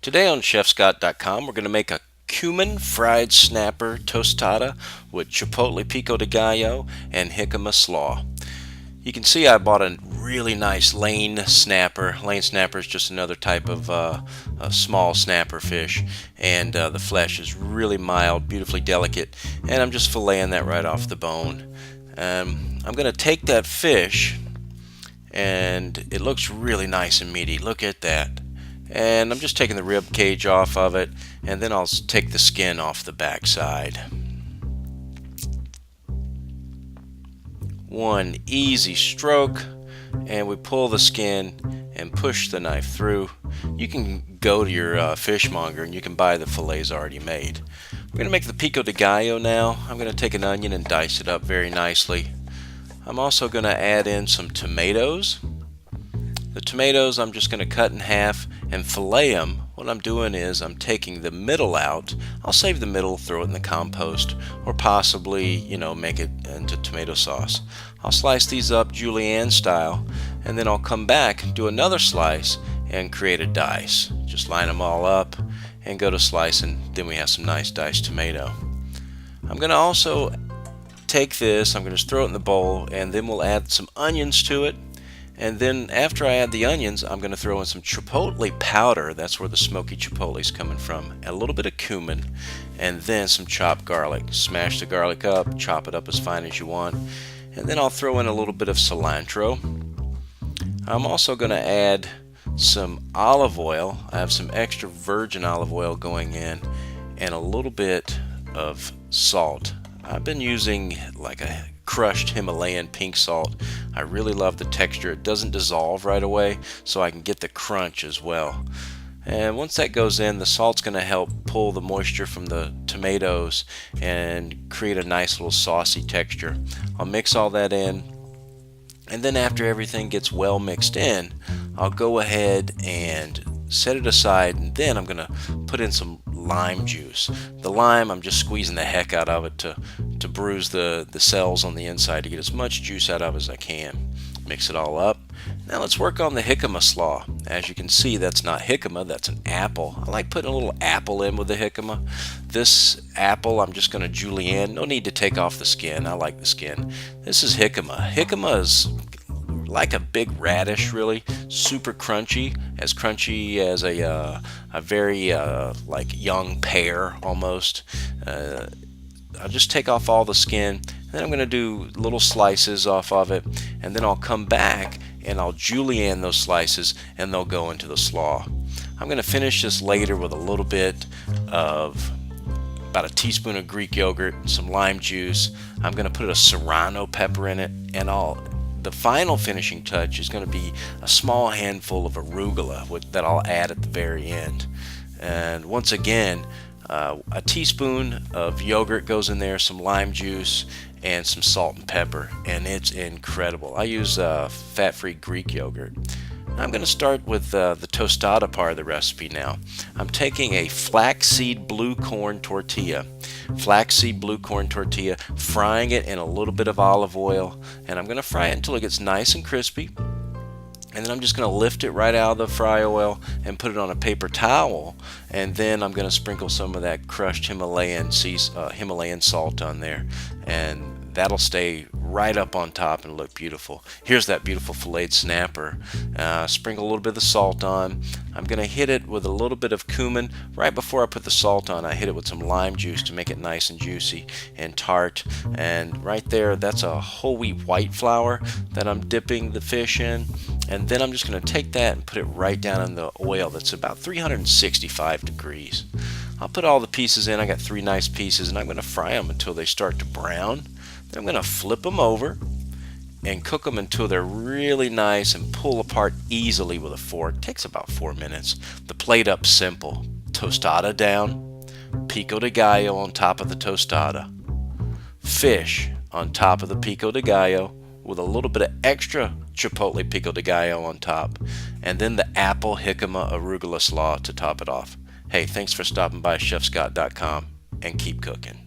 Today on chefscot.com we're going to make a cumin fried snapper tostada with chipotle pico de gallo and jicama slaw. You can see I bought a really nice lane snapper. Lane snapper is just another type of a small snapper fish, and the flesh is really mild, beautifully delicate, and I'm just filleting that right off the bone. I'm going to take that fish, and it looks really nice and meaty. Look at that. And I'm just taking the rib cage off of it, and then I'll take the skin off the back side. One easy stroke, and we pull the skin and push the knife through. You can go to your fishmonger and you can buy the fillets already made. We're going to make the pico de gallo now. I'm going to take an onion and dice it up very nicely. I'm also going to add in some tomatoes. The tomatoes I'm just going to cut in half and fillet them. What I'm doing is I'm taking the middle out. I'll save the middle, throw it in the compost, or possibly, make it into tomato sauce. I'll slice these up julienne style, and then I'll come back and do another slice and create a dice. Just line them all up and go to slice, and then we have some nice diced tomato. I'm going to also take this, I'm going to just throw it in the bowl, and then we'll add some onions to it. And then after I add the onions, I'm going to throw in some chipotle powder. That's where the smoky chipotle is coming from. A little bit of cumin, and then some chopped garlic. Smash the garlic up, chop it up as fine as you want. And then I'll throw in a little bit of cilantro. I'm also going to add some olive oil. I have some extra virgin olive oil going in, and a little bit of salt. I've been using like a crushed Himalayan pink salt. I really love the texture. It doesn't dissolve right away, so I can get the crunch as well. And once that goes in, the salt's going to help pull the moisture from the tomatoes and create a nice little saucy texture. I'll mix all that in, and then after everything gets well mixed in, I'll go ahead and set it aside, and then I'm going to put in some lime juice. The lime, I'm just squeezing the heck out of it to bruise the cells on the inside to get as much juice out of as I can. Mix it all up. Now let's work on the jicama slaw. As you can see, that's not jicama, that's an apple. I like putting a little apple in with the jicama. This apple I'm just going to julienne. No need to take off the skin. I like the skin. This is jicama. Jicama is like a big radish, really, super crunchy as a very like young pear almost. I'll just take off all the skin, and then I'm going to do little slices off of it, and then I'll come back and I'll julienne those slices, and they'll go into the slaw. I'm going to finish this later with a little bit of about a teaspoon of Greek yogurt, some lime juice. I'm going to put a serrano pepper in it, and the final finishing touch is going to be a small handful of arugula that I'll add at the very end. And once again, a teaspoon of yogurt goes in there, some lime juice, and some salt and pepper, and it's incredible. I use fat-free Greek yogurt. I'm going to start with the tostada part of the recipe now. I'm taking a flaxseed blue corn tortilla, frying it in a little bit of olive oil, and I'm going to fry it until it gets nice and crispy. And then I'm just going to lift it right out of the fry oil and put it on a paper towel, and then I'm going to sprinkle some of that crushed Himalayan salt on there, and that'll stay right up on top and look beautiful. Here's that beautiful filleted snapper. Sprinkle a little bit of the salt on. I'm going to hit it with a little bit of cumin. Right before I put the salt on, I hit it with some lime juice to make it nice and juicy and tart. And right there, that's a whole wheat white flour that I'm dipping the fish in. And then I'm just going to take that and put it right down in the oil that's about 365 degrees. I'll put all the pieces in. I got 3 nice pieces, and I'm going to fry them until they start to brown. Then I'm going to flip them over and cook them until they're really nice and pull apart easily with a fork. It takes about 4 minutes. The plate up simple. Tostada down, pico de gallo on top of the tostada, fish on top of the pico de gallo with a little bit of extra chipotle pico de gallo on top, and then the apple jicama arugula slaw to top it off. Hey, thanks for stopping by chefscot.com, and keep cooking.